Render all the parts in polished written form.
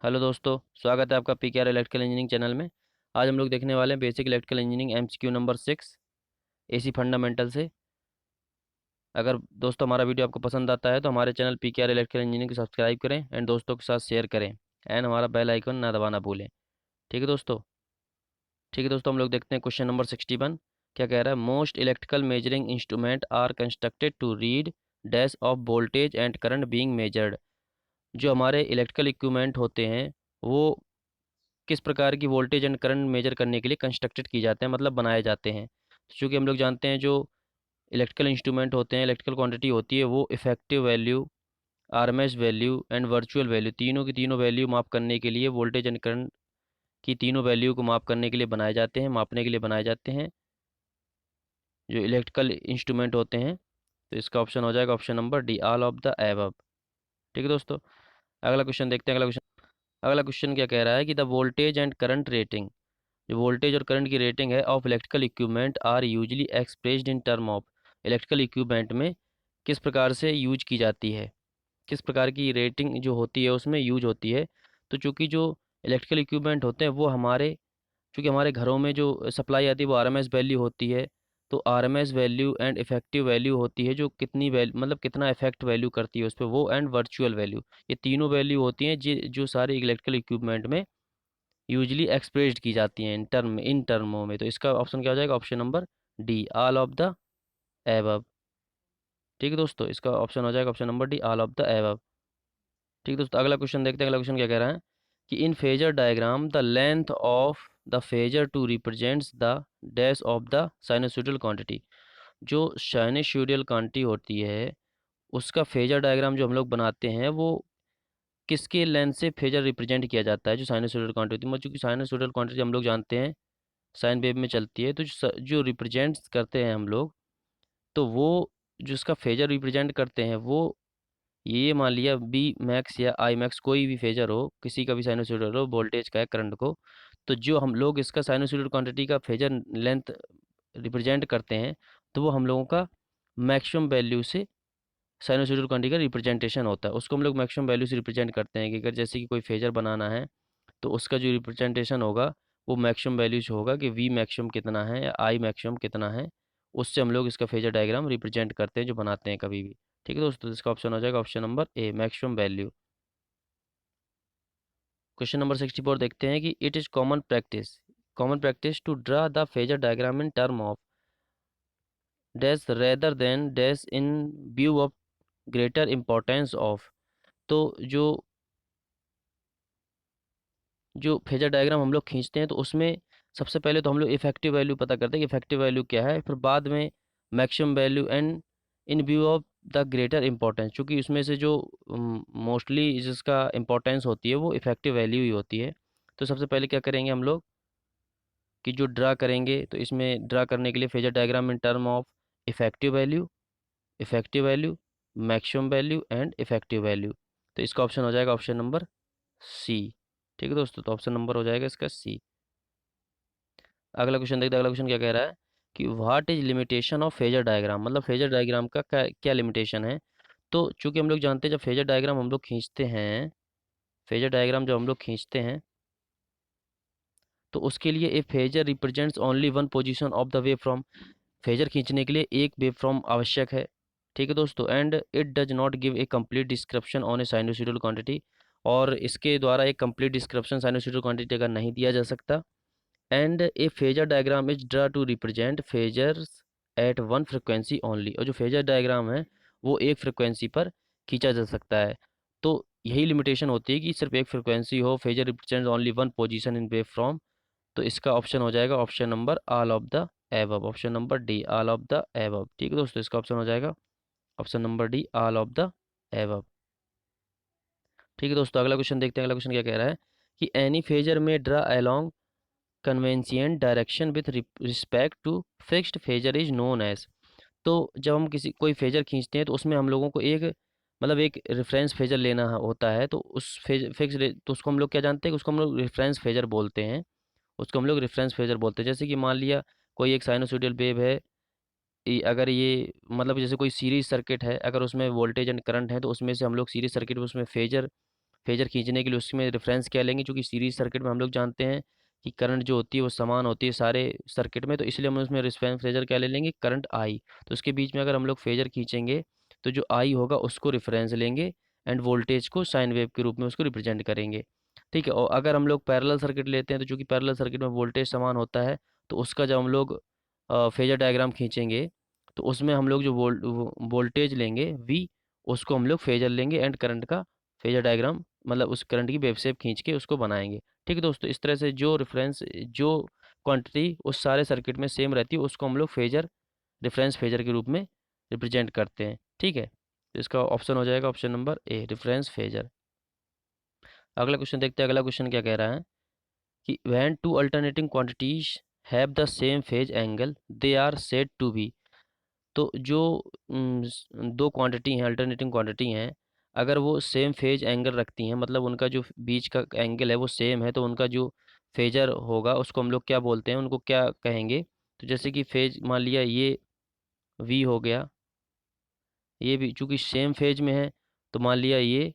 Hello दोस्तों, स्वागत है आपका पीकेआर इलेक्ट्रिकल इंजीनियरिंग चैनल में। आज हम लोग देखने वाले हैं basic electrical engineering MCQ number 6 AC fundamental से। अगर दोस्तों हमारा वीडियो आपको पसंद आता है तो हमारे चैनल पीकेआर इलेक्ट्रिकल इंजीनियरिंग को सब्सक्राइब करें एंड दोस्तों के साथ शेयर करें एंड हमारा बेल आइकन ना दबाना भूलें। ठीक है दोस्तों। हम लोग देखते हैं क्वेश्चन नंबर 61 क्या कह रहा है। Most electrical measuring instrument are constructed to read dash of voltage and current being measured. जो हमारे इलेक्ट्रिकल इक्विपमेंट होते हैं वो किस प्रकार की वोल्टेज एंड करंट मेजर करने के लिए कंस्ट्रक्टेड किए जाते हैं, मतलब बनाए जाते हैं। चूँकि हम लोग जानते हैं जो इलेक्ट्रिकल इंस्ट्रूमेंट होते हैं, इलेक्ट्रिकल क्वांटिटी होती है, वो effective value, RMS value and virtual value, तीनों की तीनों वैल्यू माप करने के लिए, वोल्टेज एंड करंट की तीनों वैल्यू को माप करने के लिए बनाए जाते हैं, मापने के लिए बनाए जाते हैं जो इलेक्ट्रिकल इंस्ट्रूमेंट होते हैं। तो इसका ऑप्शन हो जाएगा option number D, all of the above. ठीक है दोस्तों। अगला क्वेश्चन देखते हैं। अगला क्वेश्चन क्या कह रहा है कि the voltage and current rating, जो वोल्टेज और करंट की रेटिंग है of electrical equipment are usually expressed in term of. Electrical equipment में किस प्रकार से यूज की जाती है, किस प्रकार की रेटिंग जो होती है उसमें यूज होती है। तो चूंकि जो इलेक्ट्रिकल इक्विपमेंट होते हैं वो हमारे, चूंकि हमारे घरों में जो सप्लाई आती है वो आरएमएस वैल्यू होती है। तो RMS value and effective value होती है जो कितनी वैल्यू, मतलब कितना इफेक्ट वैल्यू करती है उस पर वो, एंड वर्चुअल वैल्यू। ये तीनों वैल्यू होती हैं जो सारे इलेक्ट्रिकल इक्विपमेंट में यूजली एक्सप्रेस्ड की जाती हैं इन टर्मों में। तो इसका ऑप्शन क्या हो जाएगा option number D, all of the above. ठीक है दोस्तों, इसका ऑप्शन हो जाएगा option number D, all of the above. ठीक है दोस्तों। अगला क्वेश्चन देखते हैं। अगला क्वेश्चन क्या कह रहा है कि in phasor diagram the length of the phasor to represents the dash of the sinusoidal quantity. जो साइनसोइडल क्वांटिटी होती है उसका फेजर डायग्राम जो हम लोग बनाते हैं वो किसके लेंथ से फेजर रिप्रेजेंट किया जाता है। जो साइनसोइडल क्वांटिटी होती है, मतलब चूंकि साइनसोइडल क्वांटिटी हम लोग जानते हैं साइन वेव में चलती है, तो जो रिप्रेजेंट करते हैं हम लोग, तो वो जो इसका फेजर रिप्रेजेंट करते हैं वो, ये मान लिया बी मैक्स या आई मैक्स, कोई भी फेजर हो, किसी का भी साइनोसॉइडल हो, वोल्टेज का है, करंट को। तो जो हम लोग इसका साइनोसॉइडल क्वांटिटी का फेजर लेंथ रिप्रेजेंट करते हैं तो वो हम लोगों का मैक्सिमम वैल्यू से साइनोसॉइडल क्वांटिटी का रिप्रेजेंटेशन होता है। उसको हम लोग मैक्सिमम वैल्यू से रिप्रेजेंट करते हैं कि अगर जैसे कि कोई फेजर बनाना है तो उसका जो रिप्रेजेंटेशन होगा वो मैक्सिमम वैल्यू से होगा कि वी मैक्सिमम कितना है या आई मैक्सिमम कितना है। उससे हम लोग इसका फेजर डायग्राम रिप्रेजेंट करते हैं जो बनाते हैं कभी भी। ठीक है दोस्तों, तो इसका ऑप्शन हो जाएगा option number A, maximum value. Question number 64 देखते हैं कि it is common practice to draw the phasor diagram in term of dash rather than dash in view of greater importance of. तो जो जो फेजर डायग्राम हम लोग खींचते हैं तो उसमें सबसे पहले तो हम लोग इफेक्टिव वैल्यू पता करते हैं कि इफेक्टिव वैल्यू क्या है, फिर बाद में maximum value and in view of the greater importance. क्योंकि उसमें से जो मोस्टली जिसका इंपॉर्टेंस होती है वो इफेक्टिव वैल्यू ही होती है। तो सबसे पहले क्या करेंगे हम लोग कि जो ड्रा करेंगे, तो इसमें ड्रा करने के लिए phasor diagram in term of effective value, maximum value and effective value. तो इसका ऑप्शन हो जाएगा ऑप्शन नंबर सी। ठीक है दोस्तों, तो ऑप्शन नंबर हो जाएगा इसका सी। अगला क्वेश्चन देखते हैं। अगला क्वेश्चन क्या कह रहा है कि what is limitation of phasor diagram, मतलब फेजर डायग्राम का क्या क्या लिमिटेशन है। तो चूंकि हम लोग जानते हैं जब फेजर डायग्राम हम लोग खींचते हैं, फेजर डायग्राम जब हम लोग खींचते हैं तो उसके लिए a phasor represents only one position of the wave from. Phasor खींचने के लिए एक वेव फ्रॉम आवश्यक है। ठीक है दोस्तों, and it does not give a complete description on A sinusoidal quantity. और इसके द्वारा एक कंप्लीट डिस्क्रिप्शन साइनोसॉइडल क्वांटिटी का नहीं दिया जा सकता। And a phasor diagram is draw to represent phasors at one frequency only. और जो फेजर डायग्राम है वो एक फ्रिक्वेंसी पर खींचा जा सकता है। तो यही लिमिटेशन होती है कि सिर्फ एक फ्रिक्वेंसी हो, phasor represent only one position in wave from. तो इसका ऑप्शन हो जाएगा option number all of the above, option number D, all of the above. ठीक है दोस्तों, इसका ऑप्शन हो जाएगा option number D, all of the above. ठीक है दोस्तों, अगला क्वेश्चन देखते हैं। अगला क्वेश्चन क्या कह रहा है कि एनी फेजर में draw along conventional direction with respect to fixed phasor is known as. तो जब हम किसी कोई फेजर खींचते हैं तो उसमें हम लोगों को एक, मतलब एक रेफरेंस फेजर लेना होता है। तो उस फिक्स, तो उसको हम लोग क्या जानते हैं कि उसको हम लोग रेफरेंस फेजर बोलते हैं। उसको हम लोग रेफरेंस फेजर बोलते हैं। जैसे कि मान लिया कोई एक साइनोसॉइडल वेव है, अगर ये, मतलब जैसे कोई सीरीज सर्किट है, अगर उसमें वोल्टेज एंड करंट है तो उसमें से हम लोग सीरीज सर्किट में उसमें फेजर फेजर खींचने के लिए उसमें रेफरेंस क्या लेंगे, क्योंकि सीरीज सर्किट में हम लोग जानते हैं कि करंट जो होती है वो समान होती है सारे सर्किट में, तो इसलिए हम उसमें रेफरेंस फेजर क्या ले लेंगे, करंट आई। तो उसके बीच में अगर हम लोग फेजर खींचेंगे तो जो आई होगा उसको रेफरेंस लेंगे एंड वोल्टेज को साइन वेव के रूप में उसको रिप्रेजेंट करेंगे। ठीक है, और अगर हम लोग पैरेलल सर्किट लेते हैं तो चूंकि पैरेलल सर्किट में वोल्टेज समान होता है, तो उसका जब हम लोग फेजर डायग्राम खींचेंगे तो उसमें हम लोग जो वोल्टेज लेंगे वी, उसको हम लोग फेजर लेंगे एंड करंट का फेजर डायग्राम, मतलब उस करंट की वेव शेप खींच के उसको बनाएंगे। ठीक है दोस्तों, इस तरह से जो रेफरेंस, जो क्वांटिटी उस सारे सर्किट में सेम रहती है उसको हम लोग फेजर, रेफरेंस फेजर के रूप में रिप्रेजेंट करते हैं। ठीक है, तो इसका ऑप्शन हो जाएगा option number A, reference phasor. अगला क्वेश्चन देखते हैं, अगला क्वेश्चन क्या कह रहा है कि when two alternating quantities have the same phase angle they are said to be. तो जो दो क्वांटिटी हैं, अल्टरनेटिंग क्वांटिटी हैं, अगर वो सेम फेज एंगल रखती हैं, मतलब उनका जो बीच का एंगल है वो सेम है, तो उनका जो फेजर होगा उसको हम लोग क्या बोलते हैं, उनको क्या कहेंगे। तो जैसे कि फेज मान लिया ये वी हो गया, ये भी चूंकि सेम फेज में है, तो मान लिया ये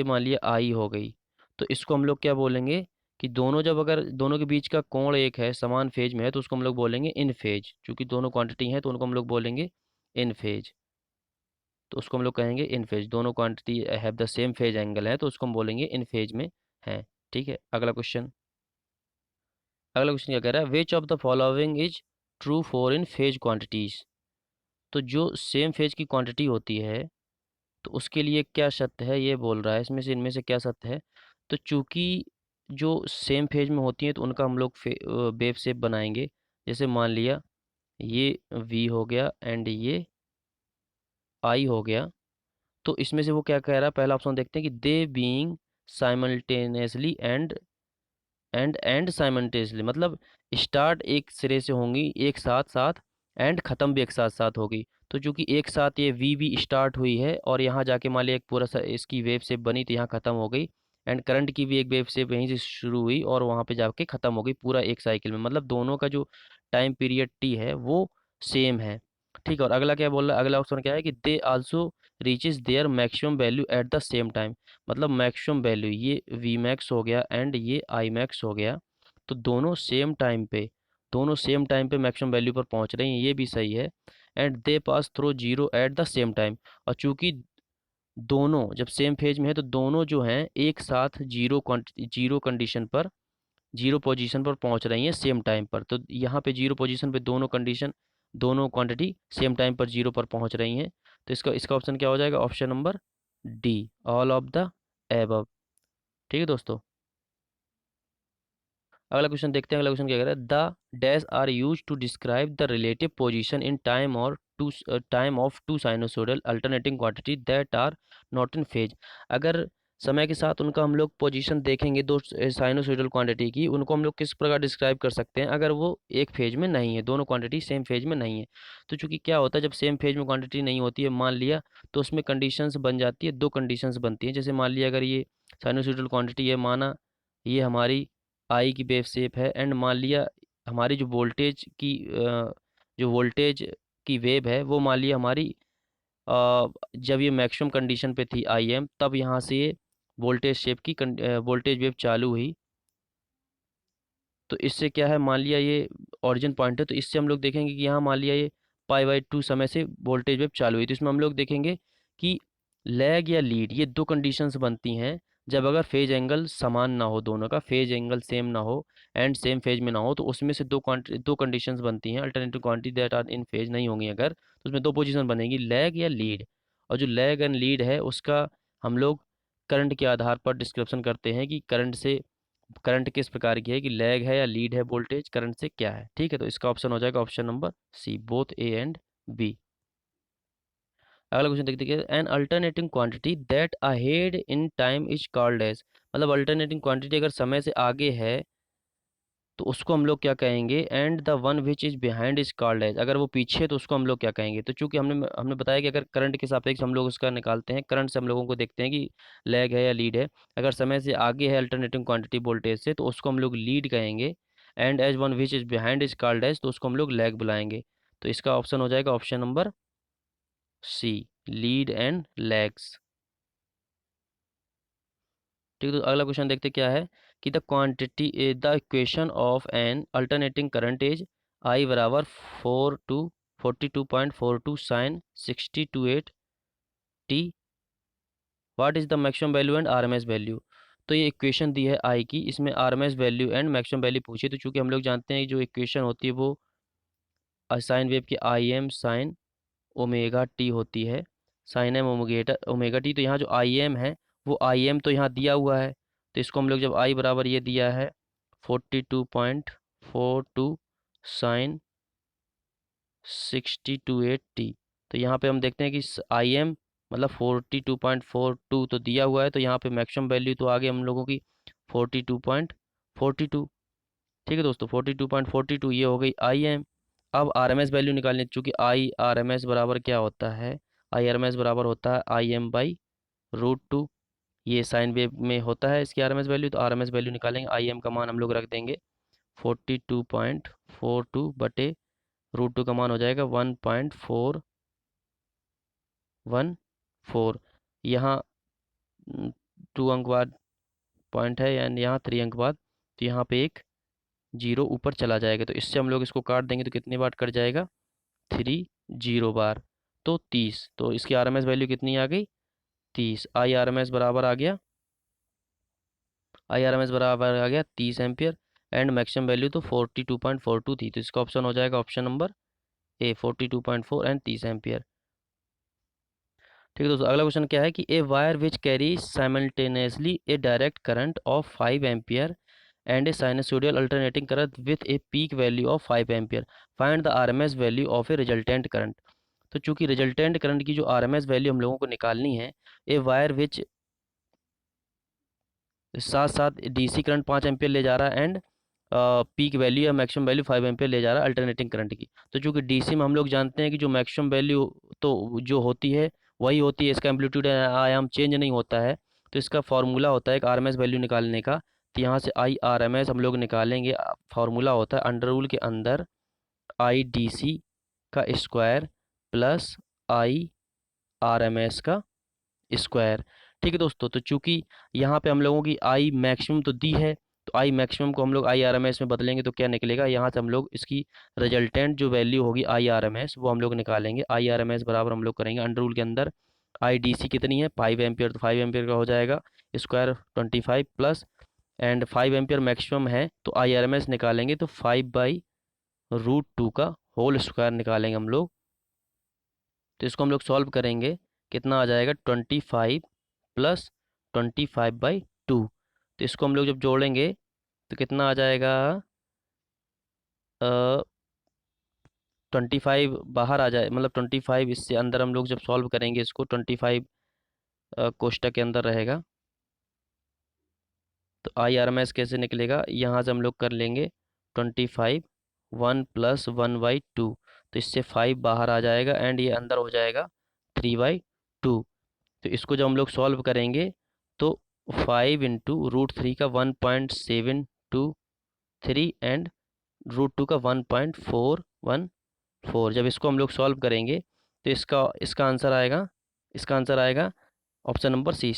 मान लिया आई हो गई। तो इसको हम लोग क्या बोलेंगे कि दोनों, जब अगर दोनों के बीच का कोण एक है, समान फेज में है, तो उसको हम लोग बोलेंगे इन फेज। चूंकि दोनों क्वांटिटी हैं तो उनको हम लोग बोलेंगे इन फेज। तो उसको हम लोग कहेंगे इन फेज, दोनों quantity have the same phase angle है तो उसको हम बोलेंगे इन फेज में है। ठीक है, अगला क्वेश्चन, अगला क्वेश्चन क्या कह रहा है, which of the following is true for in phase quantities. तो जो सेम फेज की क्वांटिटी होती है तो उसके लिए क्या सत्य है, ये बोल रहा है इसमें से, इनमें से क्या सत्य है। तो चूंकि जो सेम फेज में होती हैं तो उनका हम लोग वेव शेप बनाएंगे। जैसे मान लिया ये वी हो गया एंड ये आई हो गया। तो इसमें से वो क्या कह रहा है, पहला ऑप्शन देखते हैं कि they being simultaneously and simultaneously, मतलब स्टार्ट एक सिरे से होंगी एक साथ साथ, एंड ख़त्म भी एक साथ साथ होगी। तो चूंकि एक साथ ये वी भी स्टार्ट हुई है और यहाँ जाके मान लिया एक पूरा सा इसकी वेव शेप बनी तो यहाँ ख़त्म हो गई, एंड करंट की भी एक वेव शेप यहीं से शुरू हुई और वहाँ पे जाके ख़त्म हो गई पूरा एक साइकिल में, मतलब दोनों का जो टाइम पीरियड टी है वो सेम है। ठीक है, और अगला क्या बोल रहा है, अगला ऑप्शन क्या है कि they also reaches their maximum value at the same time. मतलब मैक्सिमम वैल्यू ये वी मैक्स हो गया एंड ये आई मैक्स हो गया, तो दोनों सेम टाइम पे मैक्सिमम वैल्यू पर पहुंच रही हैं, ये भी सही है। And they pass through zero eight the same time, और चूंकि दोनों जब सेम फेज में है तो दोनों जो हैं एक साथ जीरो कंडीशन पर, जीरो पोजीशन पर पहुंच रही हैं सेम टाइम पर। तो यहाँ पे जीरो पोजीशन पे दोनों कंडीशन, दोनों क्वांटिटी सेम टाइम पर जीरो पर पहुंच रही हैं। तो इसका इसका ऑप्शन क्या हो जाएगा, option number D, all of the above. ठीक है दोस्तों, अगला क्वेश्चन देखते हैं, अगला क्वेश्चन क्या कह रहा है, the dash are use to describe the relative position in time और to time of two sinusoidal alternating quantity that are not in phase. अगर समय के साथ उनका हम लोग पोजीशन देखेंगे दो साइनोसोइडल क्वांटिटी की, उनको हम लोग किस प्रकार डिस्क्राइब कर सकते हैं अगर वो एक फेज में नहीं है, दोनों क्वांटिटी सेम फेज में नहीं है। तो चूंकि क्या होता है, जब सेम फेज में क्वांटिटी नहीं होती है मान लिया, तो उसमें कंडीशंस बन जाती है, दो कंडीशंस बनती हैं। जैसे मान लिया अगर ये साइनोसोइडल क्वांटिटी है, माना ये हमारी आई की वेव शेप है, एंड मान लिया हमारी जो वोल्टेज की वेव है वो मान लिया हमारी जब ये मैक्सिमम कंडीशन पे थी आई एम, तब यहाँ से ये वोल्टेज शेप की वोल्टेज वेव चालू हुई। तो इससे क्या है, मान लिया ये ओरिजिन पॉइंट है, तो इससे हम लोग देखेंगे कि यहाँ मान लिया ये पाई/2 समय से वोल्टेज वेव चालू हुई, तो इसमें हम लोग देखेंगे कि लैग या लीड, ये दो कंडीशंस बनती हैं जब अगर फेज एंगल समान ना हो, दोनों का फेज एंगल सेम ना हो एंड सेम फेज में ना हो, तो उसमें से दो कंडीशंस बनती हैं alternative quantity that are in phase नहीं होंगी अगर, तो उसमें दो पोजीशन बनेगी, लैग या लीड। और जो लैग एंड लीड है उसका हम लोग करंट के आधार पर डिस्क्रिप्शन करते हैं कि करंट किस प्रकार की है, कि लैग है या लीड है, वोल्टेज करंट से क्या है। ठीक है, तो इसका ऑप्शन हो जाएगा option number C, both A and B. अगला क्वेश्चन देखते हैं, an alternating quantity that ahead in time is called as. मतलब अल्टरनेटिंग क्वांटिटी अगर समय से आगे है तो उसको हम लोग क्या कहेंगे, and the one which is behind is called as. अगर वो पीछे है तो उसको हम लोग क्या कहेंगे। तो चूंकि हमने बताया कि अगर करंट के सापेक्ष हम लोग उसका निकालते हैं, करंट से हम लोगों को देखते हैं कि लैग है या लीड है। अगर समय से आगे है अल्टरनेटिंग क्वांटिटी वोल्टेज से तो उसको हम लोग लीड कहेंगे, and as one which is behind is called as, तो उसको हम लोग लैग बुलाएंगे। तो इसका ऑप्शन हो जाएगा option number C, lead and lags. ठीक है, तो अगला क्वेश्चन देखते क्या है कि the equation of an alternating current is I बराबर 42 sine 60 T. What is the maximum value and RMS value. तो ये इक्वेशन दी है आई की, इसमें RMS value and maximum value पूछी। तो चूंकि हम लोग जानते हैं कि जो इक्वेशन होती है वो साइन वेव की I M sine omega T होती है, sine M omega omega T. तो यहाँ जो आई एम है वो आई एम तो यहाँ दिया हुआ है, तो इसको हम लोग जब आई बराबर ये दिया है 42.42 साइन 62.8 टी। तो यहाँ पे हम देखते हैं कि आई एम मतलब 42.42 तो दिया हुआ है, तो यहाँ पे मैक्सिमम वैल्यू तो आ गई हम लोगों की 42.42। ठीक है दोस्तों, 42.42 ये हो गई आई एम। अब आर एम एस वैल्यू निकालनी है, चूँकि आई आर एम एस बराबर क्या होता है, आई आर एम एस बराबर होता है आई एम बाई √2। ये साइन वेव में होता है इसकी आर एम एस वैल्यू, तो आर एम एस वैल्यू निकालेंगे, आई एम का मान हम लोग रख देंगे 42.42 बटे √2 का मान हो जाएगा 1.414। यहाँ 2 अंक बाद पॉइंट है यानी यहाँ 3 अंक बाद, तो यहाँ पे एक जीरो ऊपर चला जाएगा, तो इससे हम लोग इसको काट देंगे तो कितनी बार कट जाएगा 30 बार, तो 30। तो इसकी आर एम एस वैल्यू कितनी आ गई 30। आई आर एम एस बराबर आ गया, आई आर एम एस बराबर आ गया 30 एम्पियर एंड मैक्सिमम वैल्यू तो 42.42 थी, तो इसका ऑप्शन हो जाएगा option number A 42.4 and 30 ampere. ठीक है दोस्तों, अगला क्वेश्चन क्या है कि a wire which carry simultaneously a direct current of 5 ampere and a sinusoidal alternating current with a peak value of 5 ampere, find the RMS value of a resultant current. तो चूंकि resultant current की जो RMS value हम लोगों को निकालनी है, ए wire विच साथ साथ डीसी करंट 5 एम्पियर ले जा रहा है एंड पीक वैल्यू या मैक्सिमम वैल्यू 5 एम्पियर ले जा रहा है अल्टरनेटिंग करंट की। तो चूंकि डीसी में हम लोग जानते हैं कि जो मैक्सिमम वैल्यू तो जो होती है वही होती है, इसका एम्पलीट्यूड आयाम चेंज नहीं होता है। तो इसका फार्मूला होता है एक आरएमएस वैल्यू निकालने का, तो यहाँ से आई आर एम एस हम लोग निकालेंगे। फार्मूला होता है अंडर रूल के अंदर आई डी सी का square plus I R M S का स्क्वायर। ठीक है दोस्तों, तो चूंकि यहाँ पे हम लोगों की आई मैक्सिमम तो दी है, तो आई मैक्सिमम को हम लोग आई आर एम एस में बदलेंगे तो क्या निकलेगा, यहाँ से हम लोग इसकी रिजल्टेंट जो वैल्यू होगी आई आर एम एस वो हम लोग निकालेंगे। आई आर एम एस बराबर हम लोग करेंगे अंडर रूल के अंदर आई डी सी कितनी है 5 एम्पियर, तो 5 एम्पियर का हो जाएगा square 25 plus and 5 ampere maximum है, तो आई आर एम एस निकालेंगे तो 5/√2 का होल स्क्वायर निकालेंगे हम लोग। तो इसको हम लोग सॉल्व करेंगे, कितना आ जाएगा 25 प्लस 25/2। तो इसको हम लोग जब जोड़ेंगे तो कितना आ जाएगा 25 बाहर आ जाए, मतलब 25 इससे अंदर हम लोग जब सॉल्व करेंगे इसको 25 कोष्टक के अंदर रहेगा। तो आई आर एम एस कैसे निकलेगा, यहाँ से हम लोग कर लेंगे 25 1 + 1/2, तो इससे 5 बाहर आ जाएगा एंड ये अंदर हो जाएगा 3/2। तो इसको जब हम लोग सॉल्व करेंगे तो 5 इंटू √3 का 1.723 एंड √2 का 1.414। जब इसको हम लोग सॉल्व करेंगे तो इसका इसका आंसर आएगा, इसका आंसर आएगा ऑप्शन नंबर सी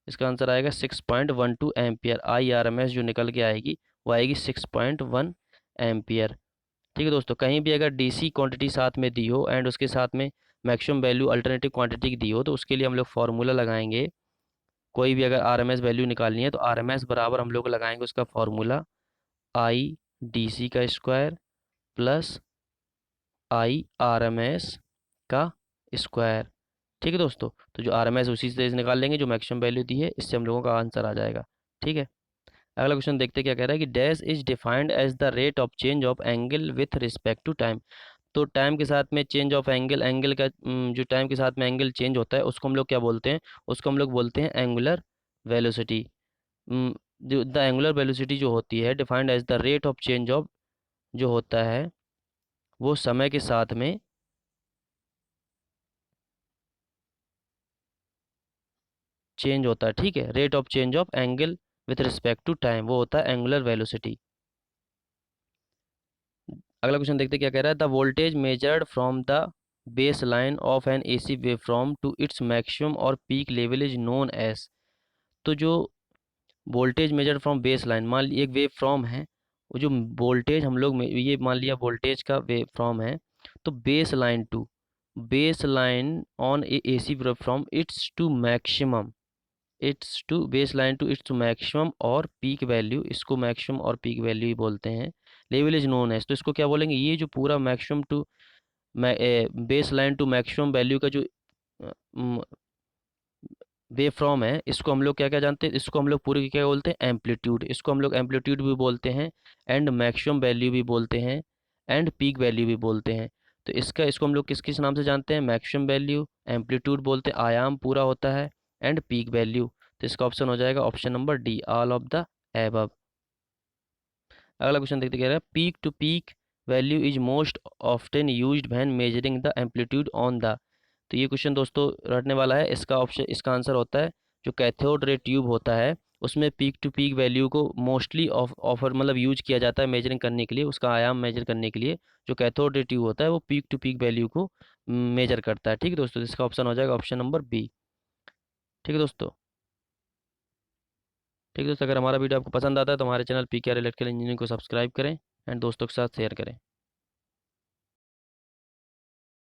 इसका आंसर आएगा 6.12 ampere. I R M S जो निकल के आएगी वो आएगी 6.1 एम्पियर। ठीक है दोस्तों, कहीं भी अगर डीसी क्वांटिटी साथ में दी हो एंड उसके साथ में मैक्सिमम वैल्यू अल्टरनेटिव क्वांटिटी की दी हो, तो उसके लिए हम लोग फार्मूला लगाएंगे। कोई भी अगर आरएमएस वैल्यू निकालनी है तो आरएमएस बराबर हम लोग लगाएंगे उसका फार्मूला आई डीसी का स्क्वायर प्लस आई आरएमएस का स्क्वायर। ठीक है दोस्तों, तो जो आरएमएस उसी से निकाल लेंगे जो मैक्सिमम वैल्यू दी है, इससे हम लोगों का आंसर आ जाएगा। ठीक है, अगला क्वेश्चन देखते क्या कह रहा है कि dash is defined as the rate of change of angle with respect to time. तो टाइम के साथ में चेंज ऑफ एंगल, एंगल का जो टाइम के साथ में एंगल चेंज होता है उसको हम लोग क्या बोलते हैं, उसको हम लोग बोलते हैं एंगुलर वेलोसिटी। जो द एंगुलर वेलोसिटी जो होती है defined as the rate of change of, जो होता है वो समय के साथ में चेंज होता है। ठीक है, rate of change of angle with respect to time वो होता है एंगुलर वेलोसिटी। अगला क्वेश्चन देखते क्या कह रहा है, the voltage measured from the base line of an AC wave from to its maximum और peak level is known as. तो जो voltage measure from base line, मान ली एक वेव फ्रॉम है, वो जो वोल्टेज हम लोग ये मान लिया वोल्टेज का वेव फ्रॉम है, तो base line on A C from its to base line to its to maximum और पीक वैल्यू, इसको मैक्सिमम और पीक वैल्यू ही बोलते हैं। लेवल इज नोन है, तो इसको क्या बोलेंगे, ये जो पूरा maximum to base line to maximum value का जो वेव फॉर्म है, इसको हम लोग क्या क्या जानते हैं, इसको हम लोग पूरे क्या बोलते हैं, एम्पलीट्यूड। इसको हम लोग एम्पलीट्यूड भी बोलते हैं, एंड मैक्सिमम वैल्यू भी बोलते हैं, एंड पीक वैल्यू भी बोलते हैं। तो इसको हम लोग किस किस नाम से जानते हैं, मैक्सिमम वैल्यू, एम्पलीट्यूड बोलते हैं, आयाम पूरा होता है, एंड पीक वैल्यू। तो इसका ऑप्शन हो जाएगा option number D, all of the above. अगला क्वेश्चन देखते, कह रहा है peak to peak value is most often used when measuring the amplitude on the. तो ये क्वेश्चन दोस्तों रटने वाला है। इसका ऑप्शन, इसका आंसर होता है जो कैथोड रे ट्यूब होता है, उसमें पीक टू पीक वैल्यू को मोस्टली ऑफर मतलब यूज किया जाता है मेजरिंग करने के लिए, उसका आयाम मेजर करने के लिए। जो कैथोड रे ट्यूब होता है वो पीक टू पीक वैल्यू को मेजर करता है। ठीक है दोस्तों, इसका ऑप्शन हो जाएगा ऑप्शन नंबर बी। ठीक है दोस्तों। ठीक है दोस्तों, अगर हमारा वीडियो आपको पसंद आता है तो हमारे चैनल पी के आर इलेक्ट्रिकल इंजीनियरिंग को सब्सक्राइब करें एंड दोस्तों के साथ शेयर करें।